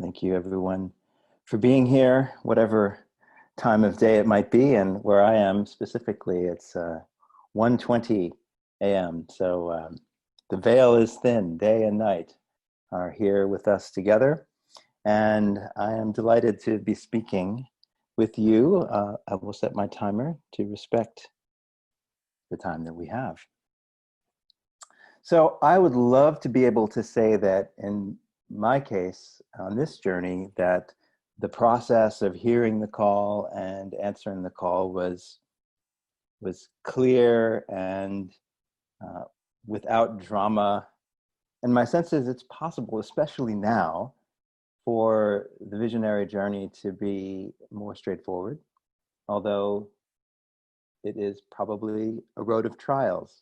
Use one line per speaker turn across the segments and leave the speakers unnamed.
Thank you, everyone, for being here, whatever time of day it might be. And where I am specifically, it's 1:20 a.m. So the veil is thin. Day and night are here with us together. And I am delighted to be speaking with you. I will set my timer to respect the time that we have. So I would love to be able to say that in my case, on this journey, that the process of hearing the call and answering the call was clear and without drama. And my sense is it's possible, especially now, for the visionary journey to be more straightforward, although it is probably a road of trials.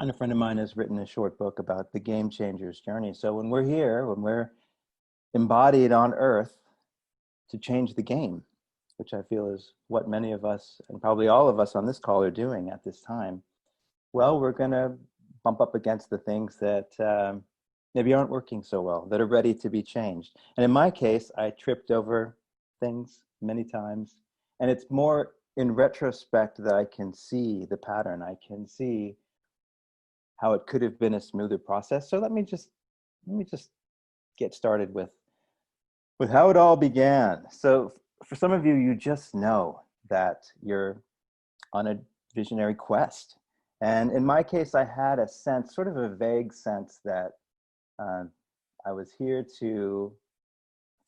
And a friend of mine has written a short book about the game changer's journey. So when we're here, when we're embodied on Earth to change the game, which I feel is what many of us, and probably all of us on this call, are doing at this time, well, we're going to bump up against the things that maybe aren't working so well, that are ready to be changed. And in my case, I tripped over things many times. And it's more in retrospect that I can see the pattern. I can see how it could have been a smoother process. So let me just get started with how it all began. So for some of you, you just know that you're on a visionary quest. And in my case, I had a sense, sort of a vague sense, that I was here to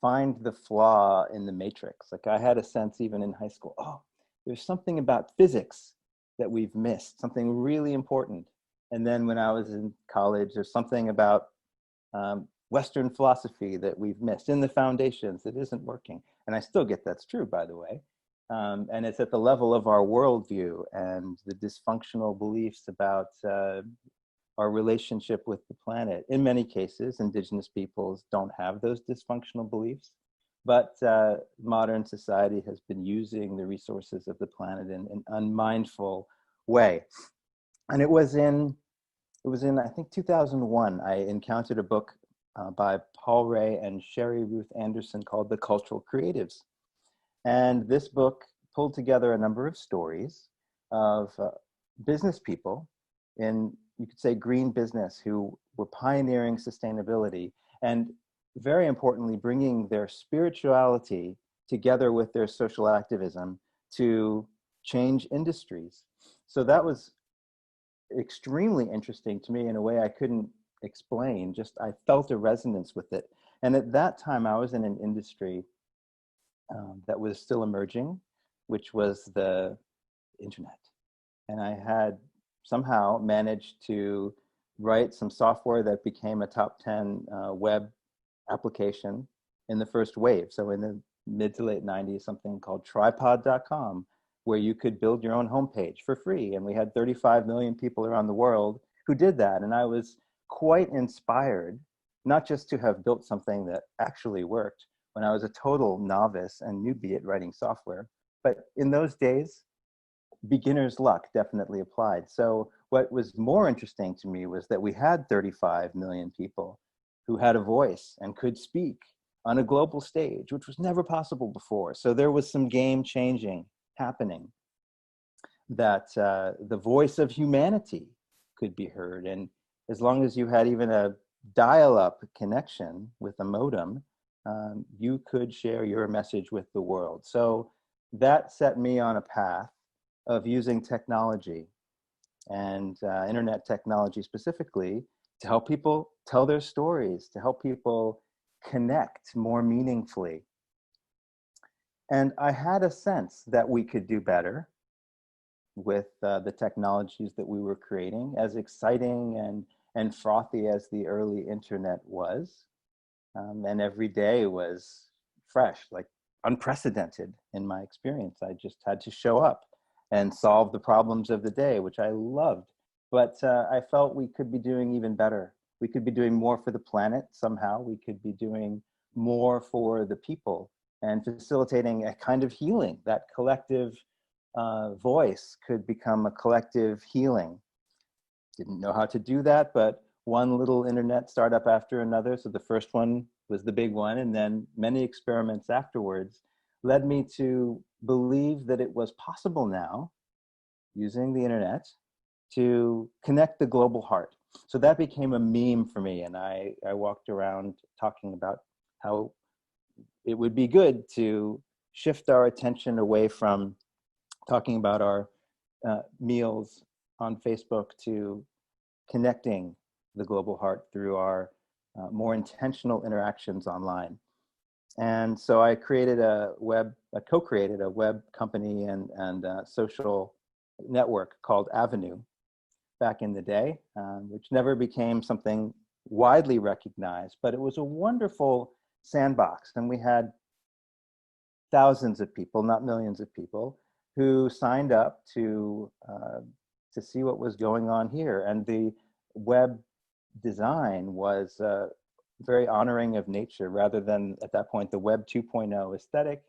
find the flaw in the matrix. Like I had a sense even in high school, oh, there's something about physics that we've missed, something really important. And then when I was in college, there's something about Western philosophy that we've missed in the foundations that isn't working. And I still get that's true, by the way. And it's at the level of our worldview and the dysfunctional beliefs about our relationship with the planet. In many cases, indigenous peoples don't have those dysfunctional beliefs, but modern society has been using the resources of the planet in an unmindful way. And it was in, I think, 2001, I encountered a book by Paul Ray and Sherry Ruth Anderson called The Cultural Creatives. And this book pulled together a number of stories of business people in, you could say, green business who were pioneering sustainability and, very importantly, bringing their spirituality together with their social activism to change industries. So that was extremely interesting to me in a way I couldn't explain. Just I felt a resonance with it. And at that time, I was in an industry that was still emerging, which was the internet. And I had somehow managed to write some software that became a top 10 web application in the first wave. So in the mid to late 90s, something called tripod.com, where you could build your own homepage for free. And we had 35 million people around the world who did that. And I was quite inspired, not just to have built something that actually worked when I was a total novice and newbie at writing software, but in those days, beginner's luck definitely applied. So what was more interesting to me was that we had 35 million people who had a voice and could speak on a global stage, which was never possible before. So there was some game changing happening, that the voice of humanity could be heard. And as long as you had even a dial-up connection with a modem, you could share your message with the world. So that set me on a path of using technology and internet technology specifically to help people tell their stories, to help people connect more meaningfully. And I had a sense that we could do better with the technologies that we were creating, as exciting and frothy as the early internet was. And every day was fresh, like unprecedented in my experience. I just had to show up and solve the problems of the day, which I loved. But I felt we could be doing even better. We could be doing more for the planet somehow. We could be doing more for the people and facilitating a kind of healing. That collective voice could become a collective healing. Didn't know how to do that, but one little internet startup after another. So the first one was the big one, and then many experiments afterwards led me to believe that it was possible now, using the internet, to connect the global heart. So that became a meme for me, and I walked around talking about how it would be good to shift our attention away from talking about our meals on Facebook to connecting the global heart through our more intentional interactions online. And so I created I co-created a web company and social network called Avenue back in the day, which never became something widely recognized, but it was a wonderful sandbox. And we had thousands of people, not millions of people, who signed up to see what was going on here. And the web design was very honoring of nature rather than, at that point, the Web 2.0 aesthetic.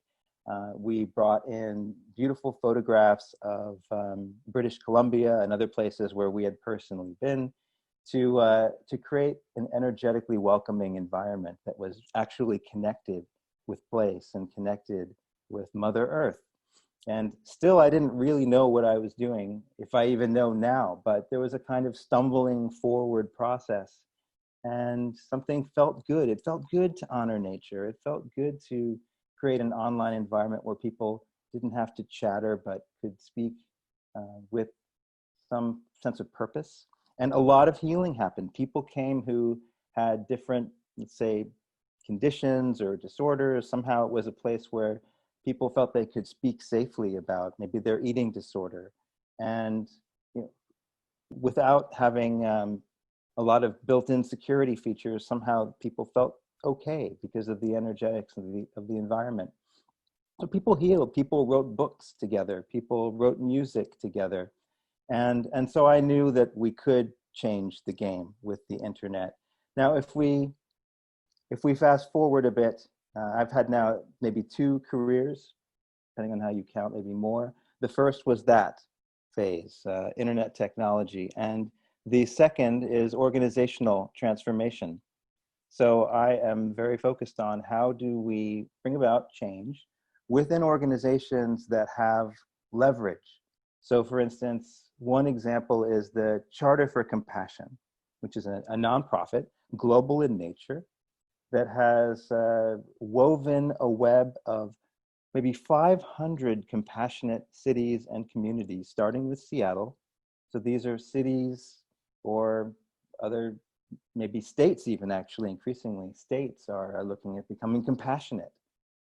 We brought in beautiful photographs of British Columbia and other places where we had personally been to create an energetically welcoming environment that was actually connected with place and connected with Mother Earth. And still, I didn't really know what I was doing, if I even know now, but there was a kind of stumbling forward process, and something felt good. It felt good to honor nature. It felt good to create an online environment where people didn't have to chatter, but could speak with some sense of purpose. And a lot of healing happened. People came who had different, let's say, conditions or disorders. Somehow it was a place where people felt they could speak safely about maybe their eating disorder. And without having a lot of built-in security features, somehow people felt okay because of the energetics of the environment. So people healed, people wrote books together, people wrote music together. And so I knew that we could change the game with the internet. Now, if we fast forward a bit, I've had now maybe 2 careers, depending on how you count, maybe more. The first was that phase, internet technology. And the second is organizational transformation. So I am very focused on how do we bring about change within organizations that have leverage. So for instance, one example is the Charter for Compassion, which is a nonprofit, global in nature, that has woven a web of maybe 500 compassionate cities and communities, starting with Seattle. So these are cities or other, maybe states even, actually, increasingly. States are looking at becoming compassionate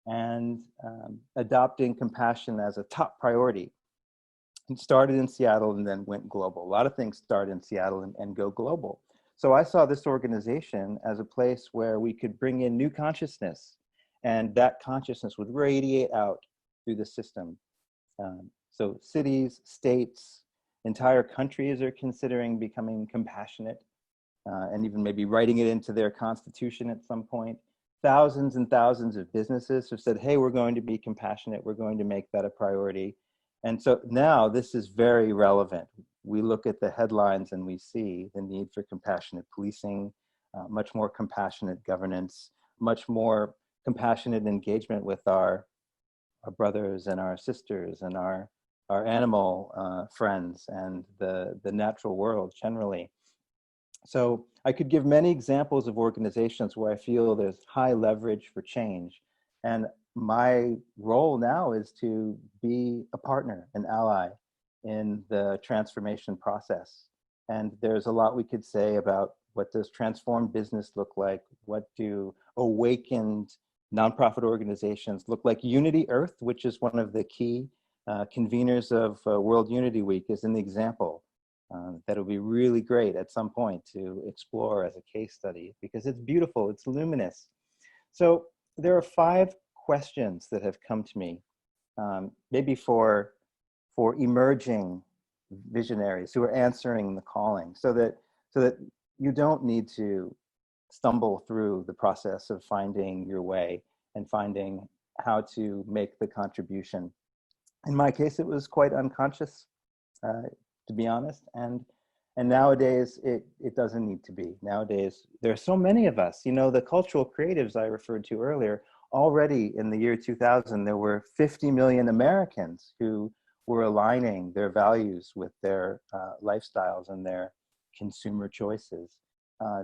and adopting compassion as a top priority. It started in Seattle and then went global. A lot of things start in Seattle and go global. So I saw this organization as a place where we could bring in new consciousness, and that consciousness would radiate out through the system. So cities, states, entire countries are considering becoming compassionate and even maybe writing it into their constitution at some point. Thousands and thousands of businesses have said, hey, we're going to be compassionate. We're going to make that a priority. And so now this is very relevant. We look at the headlines and we see the need for compassionate policing, much more compassionate governance, much more compassionate engagement with our brothers and our sisters and our animal friends and the natural world generally. So I could give many examples of organizations where I feel there's high leverage for change. And my role now is to be a partner, an ally in the transformation process. And there's a lot we could say about what does transformed business look like? What do awakened nonprofit organizations look like? Unity Earth, which is one of the key conveners of World Unity Week, is an example. That would be really great at some point to explore as a case study because it's beautiful, it's luminous. So there are 5 questions that have come to me, maybe for emerging visionaries who are answering the calling, so that you don't need to stumble through the process of finding your way and finding how to make the contribution. In my case, it was quite unconscious, to be honest. And And nowadays, it doesn't need to be. Nowadays, there are so many of us. You know, the cultural creatives I referred to earlier, already in the year 2000, there were 50 million Americans who were aligning their values with their lifestyles and their consumer choices.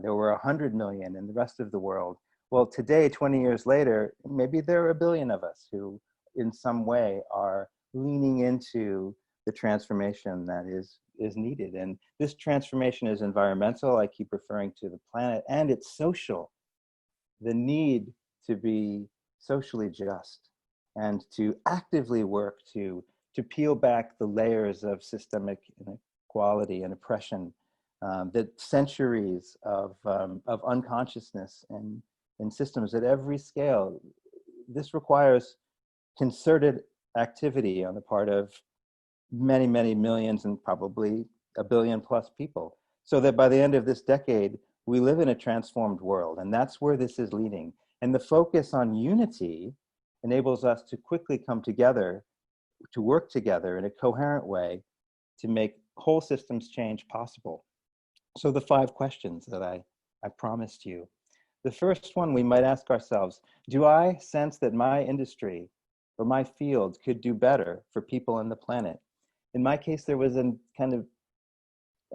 There were 100 million in the rest of the world. Well, today, 20 years later, maybe there are a billion of us who in some way are leaning into the transformation that is needed. And this transformation is environmental. I keep referring to the planet, and it's social. The need to be socially just and to actively work to peel back the layers of systemic inequality and oppression, that centuries of unconsciousness and in systems at every scale. This requires concerted activity on the part of many, many millions and probably a billion plus people, so that by the end of this decade, we live in a transformed world. And that's where this is leading. And the focus on unity enables us to quickly come together, to work together in a coherent way to make whole systems change possible. So the 5 questions that I promised you. The first one, we might ask ourselves, do I sense that my industry or my field could do better for people on the planet? In my case, there was a kind of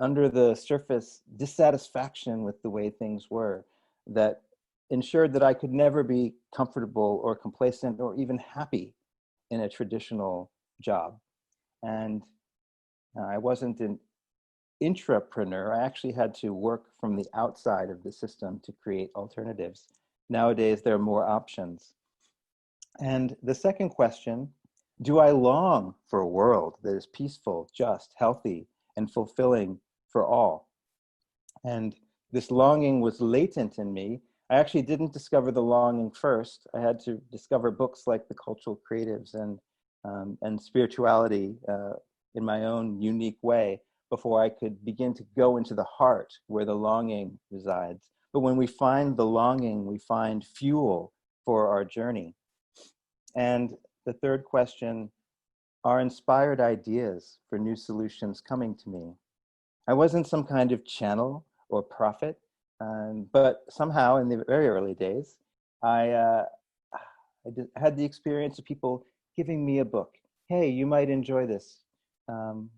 under the surface dissatisfaction with the way things were that ensured that I could never be comfortable or complacent or even happy in a traditional job. And I wasn't an intrapreneur. I actually had to work from the outside of the system to create alternatives. Nowadays, there are more options. And the second question, do I long for a world that is peaceful, just, healthy, and fulfilling for all? And this longing was latent in me. I actually didn't discover the longing first. I had to discover books like The Cultural Creatives and spirituality in my own unique way before I could begin to go into the heart where the longing resides. But when we find the longing, we find fuel for our journey. And the third question, are inspired ideas for new solutions coming to me? I wasn't some kind of channel or prophet, but somehow in the very early days, I had the experience of people giving me a book. Hey, you might enjoy this.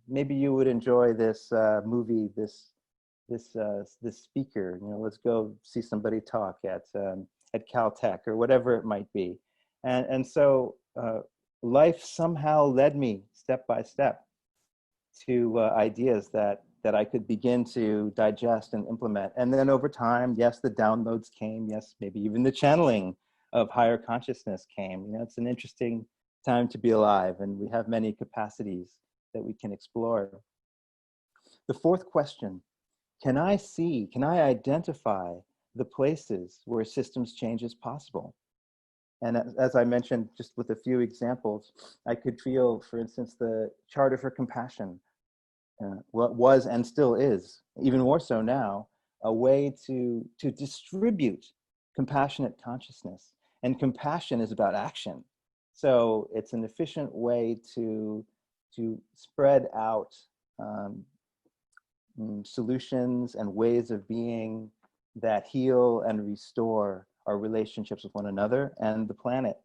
Maybe you would enjoy this movie, this speaker. You know, let's go see somebody talk at Caltech or whatever it might be. And so life somehow led me step by step to ideas that I could begin to digest and implement. And then over time, yes, the downloads came. Yes, maybe even the channeling of higher consciousness came. You know, it's an interesting time to be alive, and we have many capacities that we can explore. The fourth question, can I identify the places where systems change is possible? And as I mentioned, just with a few examples, I could feel, for instance, the Charter for Compassion, what was and still is, even more so now, a way to distribute compassionate consciousness. And compassion is about action. So it's an efficient way to spread out solutions and ways of being that heal and restore our relationships with one another and the planet.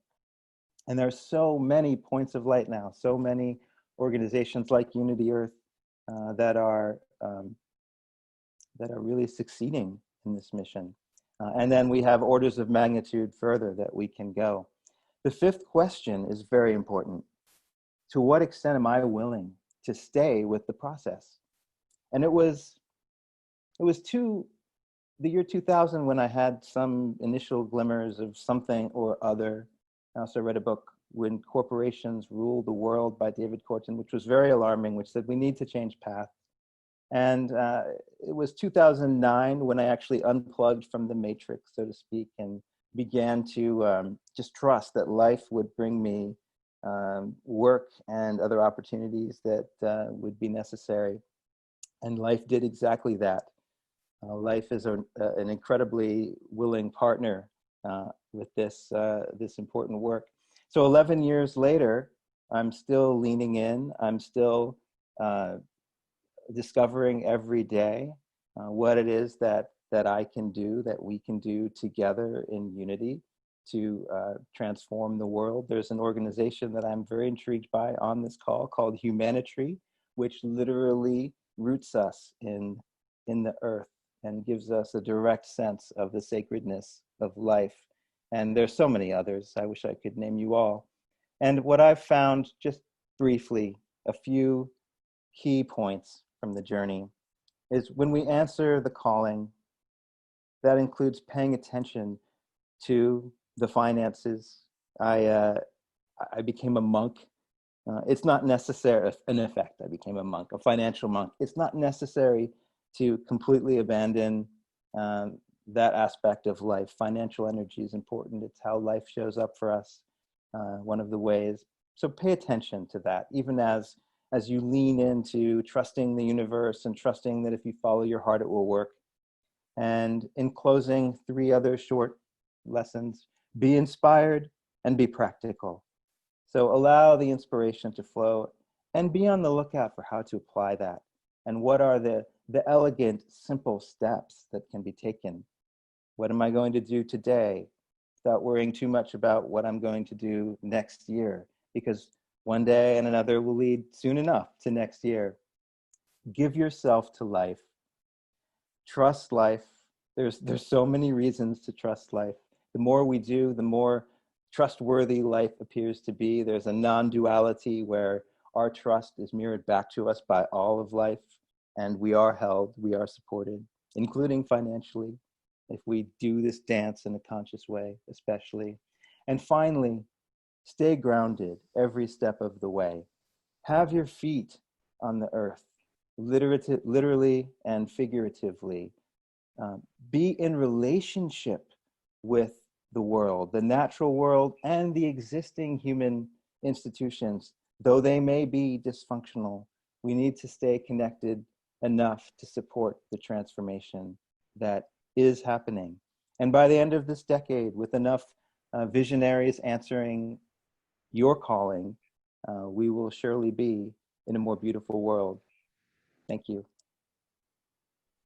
And there are so many points of light now, so many organizations like Unity Earth that are really succeeding in this mission. And then we have orders of magnitude further that we can go. The fifth question is very important. To what extent am I willing to stay with the process? And it was the year 2000 when I had some initial glimmers of something or other. I also read a book, When Corporations Rule the World by David Corton, which was very alarming, which said we need to change path. And it was 2009 when I actually unplugged from the matrix, so to speak, and began to just trust that life would bring me work and other opportunities that would be necessary. And life did exactly that. Life is an incredibly willing partner with this important work. So 11 years later, I'm still leaning in. I'm still discovering every day what it is that I can do, that we can do together in unity to transform the world. There's an organization that I'm very intrigued by on this call called Humanitary, which literally roots us in the earth and gives us a direct sense of the sacredness of life. And there's so many others. I wish I could name you all. And what I've found, just briefly, a few key points from the journey is when we answer the calling, that includes paying attention to the finances. I became a monk. It's not necessary, in effect, I became a monk, a financial monk. It's not necessary to completely abandon that aspect of life. Financial energy is important. It's how life shows up for us, one of the ways. So pay attention to that, even as you lean into trusting the universe and trusting that if you follow your heart, it will work. And in closing, 3 other short lessons: be inspired and be practical. So allow the inspiration to flow and be on the lookout for how to apply that. And what are the elegant, simple steps that can be taken? What am I going to do today without worrying too much about what I'm going to do next year? Because one day and another will lead soon enough to next year. Give yourself to life. Trust life. There's so many reasons to trust life. The more we do, the more trustworthy life appears to be. There's a non-duality where our trust is mirrored back to us by all of life, and we are held, we are supported, including financially, if we do this dance in a conscious way, especially. And finally, stay grounded every step of the way. Have your feet on the earth, literally and figuratively. Be in relationship with the world, the natural world, and the existing human institutions. Though they may be dysfunctional, we need to stay connected enough to support the transformation that is happening. And by the end of this decade, with enough visionaries answering your calling, we will surely be in a more beautiful world. Thank you.